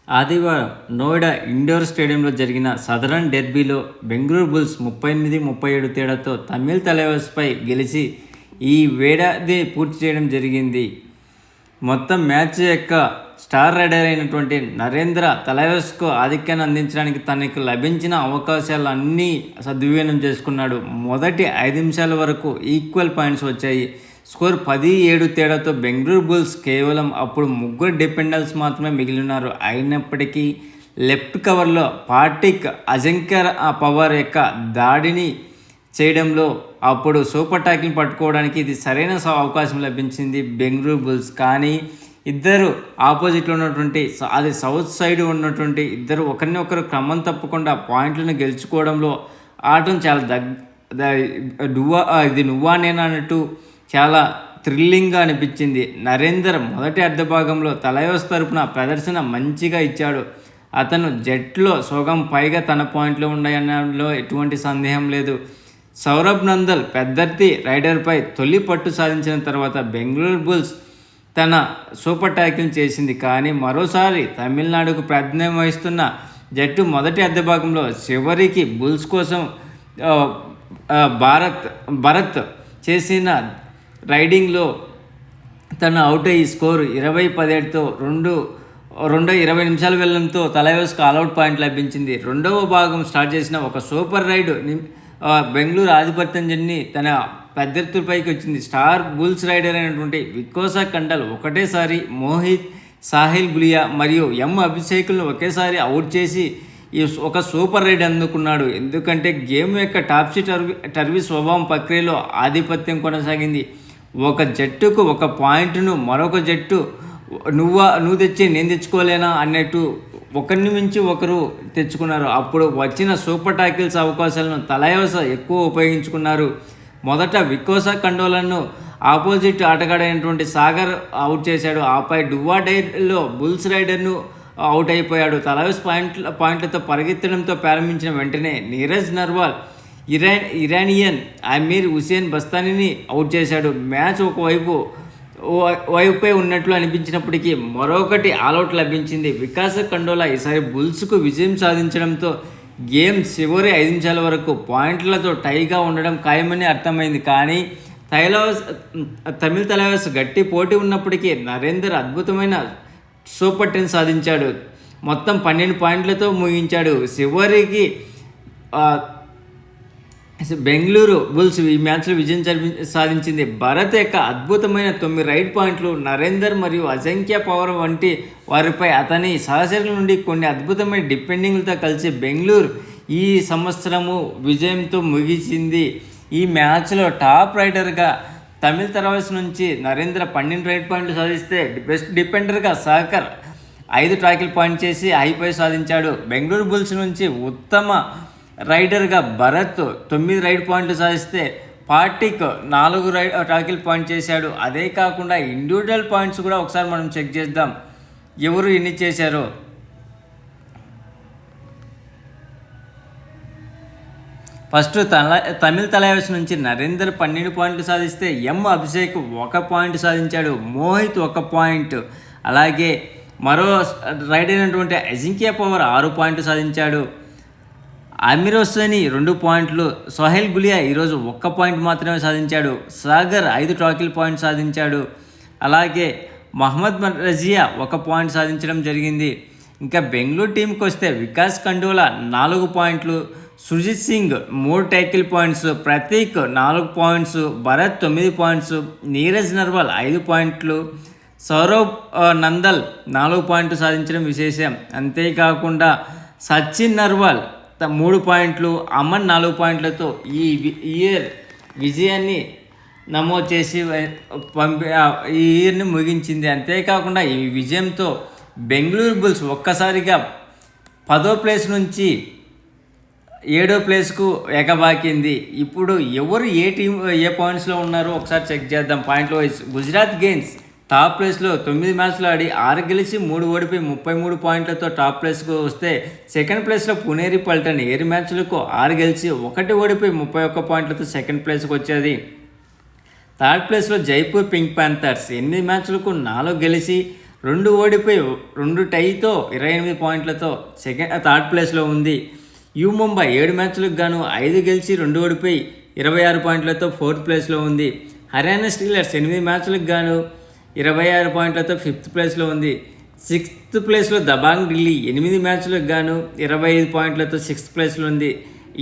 ఆదివారం నోయిడా ఇండోర్ స్టేడియంలో జరిగిన సదరన్ డెర్బీలో బెంగళూరు బుల్స్ 38-37 తేడాతో తమిళ్ తలైవర్స్పై గెలిచి ఈ వేడాది పూర్తి చేయడం జరిగింది. మొత్తం మ్యాచ్ యొక్క స్టార్ రైడర్ అయినటువంటి నరేంద్ర తలైవర్స్కు ఆధిక్యాన్ని అందించడానికి తనకు లభించిన అవకాశాలన్నీ సద్వినియోగం చేసుకున్నాడు. మొదటి 5 నిమిషాల వరకు ఈక్వల్ పాయింట్స్ వచ్చాయి. స్కోర్ 10-7 తేడాతో బెంగళూరు బుల్స్ కేవలం అప్పుడు 3 డిఫెండర్స్ మాత్రమే మిగిలినారు. అయినప్పటికీ లెఫ్ట్ కవర్లో పార్టిక్ అజింక్య పవర్ యొక్క దాడిని చేయడంలో అప్పుడు సూపర్ టాకిల్ పట్టుకోవడానికి ఇది సరైన అవకాశం లభించింది బెంగళూరు బుల్స్. కానీ ఇద్దరు ఆపోజిట్లో ఉన్నటువంటి అది సౌత్ సైడ్ ఉన్నటువంటి ఇద్దరు ఒకరినొకరు క్రమం తప్పకుండా పాయింట్లను గెలుచుకోవడంలో ఆటను చాలా ఇది నువ్వా నేనా అన్నట్టు చాలా థ్రిల్లింగ్గా అనిపించింది. నరేందర్ మొదటి అర్ధభాగంలో తలైవర్స్ తరపున ప్రదర్శన మంచిగా ఇచ్చాడు. అతను జట్లో సగం పైగా తన పాయింట్లు ఉన్నాయనడంలో ఎటువంటి సందేహం లేదు. సౌరభ్ నందల్ పెద్దర్తి రైడర్పై తొలి పట్టు సాధించిన తర్వాత బెంగళూరు బుల్స్ తన సూపర్ ట్యాకిల్ చేసింది. కానీ మరోసారి తమిళనాడుకు ప్రాతినిధ్యం వహిస్తున్న జట్టు మొదటి అర్ధభాగంలో చివరికి బుల్స్ కోసం భరత్ చేసిన రైడింగ్లో తను అవుట్ అయ్యి స్కోరు 20-17తో రెండో 20 నిమిషాలు వెళ్ళడంతో తలైవర్స్కు ఆల్అవుట్ పాయింట్ లభించింది. రెండవ భాగం స్టార్ట్ చేసిన ఒక సూపర్ రైడ్ బెంగళూరు ఆధిపత్యం జన్ని తన పెద్దెత్తులపైకి వచ్చింది. స్టార్ బుల్స్ రైడర్ అయినటువంటి వికోసా కండల్ ఒకటేసారి మోహిత్, సాహిల్ గులియా మరియు అభిషేకులను ఒకేసారి అవుట్ చేసి ఈ ఒక సూపర్ రైడ్ అందుకున్నాడు. ఎందుకంటే గేమ్ యొక్క టాప్సీ టర్వీ స్వభావం ప్రక్రియలో ఆధిపత్యం కొనసాగింది. ఒక జట్టుకు ఒక పాయింట్ను మరొక జట్టు నువ్వు తెచ్చి నేను తెచ్చుకోలేనా అన్నట్టు ఒకరిని మించి ఒకరు తెచ్చుకున్నారు. అప్పుడు వచ్చిన సూపర్ టాకిల్స్ అవకాశాలను తలైవర్స్ ఎక్కువ ఉపయోగించుకున్నారు. మొదట వికోసా కండోలను ఆపోజిట్ ఆటగాడైనటువంటి సాగర్ అవుట్ చేశాడు. ఆపై డువా డైర్లో బుల్స్ రైడర్ను అవుట్ అయిపోయాడు. తలైవర్స్ పాయింట్లతో పరిగెత్తడంతో ప్రారంభించిన వెంటనే నీరజ్ నర్వాల్ ఇరానియన్ అమీర్ హుసేన్ బస్తానీని అవుట్ చేశాడు. మ్యాచ్ వైపై ఉన్నట్లు అనిపించినప్పటికీ మరొకటి ఆల్అవుట్ లభించింది. వికాస్ కండోలా ఈసారి బుల్స్కు విజయం సాధించడంతో గేమ్ చివరి 5 నిమిషాల వరకు పాయింట్లతో టైగా ఉండడం ఖాయమని అర్థమైంది. కానీ తమిళ తలైవర్స్ గట్టి పోటీ ఉన్నప్పటికీ నరేందర్ అద్భుతమైన సూపర్ 10 సాధించాడు. మొత్తం 12 పాయింట్లతో ముగించాడు. చివరికి బెంగళూరు బుల్స్ ఈ మ్యాచ్లో విజయం సాధించింది. భరత్ యొక్క అద్భుతమైన 9 రైడ్ పాయింట్లు, నరేందర్ మరియు అజింక్య పవర్ వంటి వారిపై అతని సహచరుల నుండి కొన్ని అద్భుతమైన డిఫెండింగ్లతో కలిసి బెంగళూరు ఈ సంవత్సరము విజయంతో ముగిసింది. ఈ మ్యాచ్లో టాప్ రైడర్గా తమిళ తలైవర్స్ నుంచి నరేంద్ర 12 రైడ్ పాయింట్లు సాధిస్తే బెస్ట్ డిఫెండర్గా సాగర్ 5 టాకిల్ పాయింట్ చేసి హైపై సాధించాడు. బెంగళూరు బుల్స్ నుంచి ఉత్తమ రైడర్గా భరత్ 9 రైడ్ పాయింట్లు సాధిస్తే పార్టిక్ 4 టాకిల్ పాయింట్ చేశాడు. అదే కాకుండా ఇండివిజువల్ పాయింట్స్ కూడా ఒకసారి మనం చెక్ చేద్దాం ఎవరు ఎన్ని చేశారో. ఫస్ట్ తమిళ తలైవర్స్ నుంచి నరేందర్ 12 పాయింట్లు సాధిస్తే అభిషేక్ 1 పాయింట్ సాధించాడు. మోహిత్ 1 పాయింట్, అలాగే మరో రైడర్ అయినటువంటి అజింక్య పవర్ 6 పాయింట్లు సాధించాడు. అమీర్ హుసేన్ 2 పాయింట్లు, సాహిల్ గులియా ఈరోజు 1 పాయింట్ మాత్రమే సాధించాడు. సాగర్ 5 టాకిల్ పాయింట్ సాధించాడు. అలాగే మహమ్మద్ రజియా 1 పాయింట్ సాధించడం జరిగింది. ఇంకా బెంగళూరు టీంకి వస్తే వికాస్ కండోలా 4 పాయింట్లు, Sujit Singh 3 tackle points, Prateek 4 points, Bharat 9 points, Neeraj Narwal 5 పాయింట్లు, సౌరవ్ నందల్ 4 పాయింట్లు సాధించడం విశేషం. అంతేకాకుండా సచిన్ నర్వాల్ 3 పాయింట్లు, అమన్ 4 పాయింట్లతో ఈ ఇయర్ విజయాన్ని నమోదు చేసి ఈ ఇయర్ని ముగించింది. అంతేకాకుండా ఈ విజయంతో బెంగళూరు బుల్స్ ఒక్కసారిగా 10వ ప్లేస్ నుంచి 7వ ప్లేస్కు ఎగబాకింది. ఇప్పుడు ఎవరు ఏ పాయింట్స్లో ఉన్నారో ఒకసారి చెక్ చేద్దాం. పాయింట్లో వైజ్ గుజరాత్ గెయిన్స్ టాప్ ప్లేస్లో 9 మ్యాచ్లు ఆడి 6 గెలిచి 3 ఓడిపోయి 33 పాయింట్లతో టాప్ ప్లేస్కు వస్తే, సెకండ్ ప్లేస్లో పునేరి పల్టన్ 7 మ్యాచ్లకు 6 గెలిచి 1 ఓడిపోయి 31 పాయింట్లతో సెకండ్ ప్లేస్కి వచ్చేది. థర్డ్ ప్లేస్లో జైపూర్ పింక్ ప్యాంథర్స్ 8 మ్యాచ్లకు 4 గెలిచి 2 ఓడిపోయి 2 టైతో 28 పాయింట్లతో థర్డ్ ప్లేస్లో ఉంది. యు ముంబై 7 మ్యాచ్లకు గాను 5 గెలిచి 2 ఓడిపోయి 26 పాయింట్లతో ఫోర్త్ ప్లేస్లో ఉంది. హర్యానా స్టీలర్స్ 8 మ్యాచ్లకు గాను 26 పాయింట్లతో ఫిఫ్త్ ప్లేస్లో ఉంది. సిక్స్త్ ప్లేస్లో దబాంగ్ ఢిల్లీ 8 మ్యాచ్లకు గాను 25 పాయింట్లతో సిక్స్త్ ప్లేస్లో ఉంది.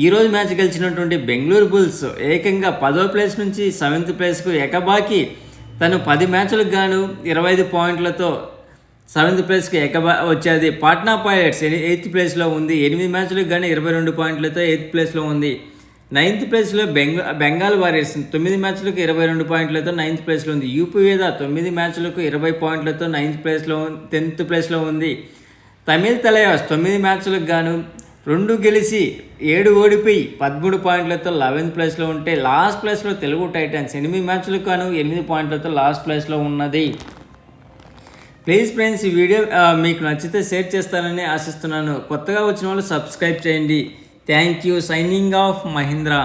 ఈరోజు మ్యాచ్ గెలిచినటువంటి బెంగళూరు బుల్స్ ఏకంగా 10వ ప్లేస్ నుంచి 7th ప్లేస్కు ఎకబాకి తను 10 మ్యాచ్లకు గాను 25 పాయింట్లతో 7th ప్లేస్కి వచ్చేది. పాట్నా పైలట్స్ 8th ప్లేస్లో ఉంది. 8 మ్యాచ్లకు గాను 22 పాయింట్లతో 8th ప్లేస్లో ఉంది. 9th ప్లేస్లో బెంగాల్ వారియర్స్ 9 మ్యాచ్లకు 22 పాయింట్లతో 9th ప్లేస్లో ఉంది. యూపీ వేద 9 మ్యాచ్లకు 20 పాయింట్లతో 10th ప్లేస్లో ఉంది. తమిళ్ తలైవాస్ 9 మ్యాచ్లకు గాను 2 గెలిచి 7 ఓడిపోయి 13 పాయింట్లతో 11th ప్లేస్లో ఉంటే, లాస్ట్ ప్లేస్లో తెలుగు టైటన్స్ 8 మ్యాచ్లకు గాను 8 పాయింట్లతో లాస్ట్ ప్లేస్లో ఉన్నది. ప్లీజ్ ఫ్రెండ్స్, ఈ వీడియో మీకు నచ్చితే షేర్ చేస్తారని ఆశిస్తున్నాను. కొత్తగా వచ్చిన వాళ్ళు సబ్స్క్రైబ్ చేయండి. Thank you. Signing off Mahindra.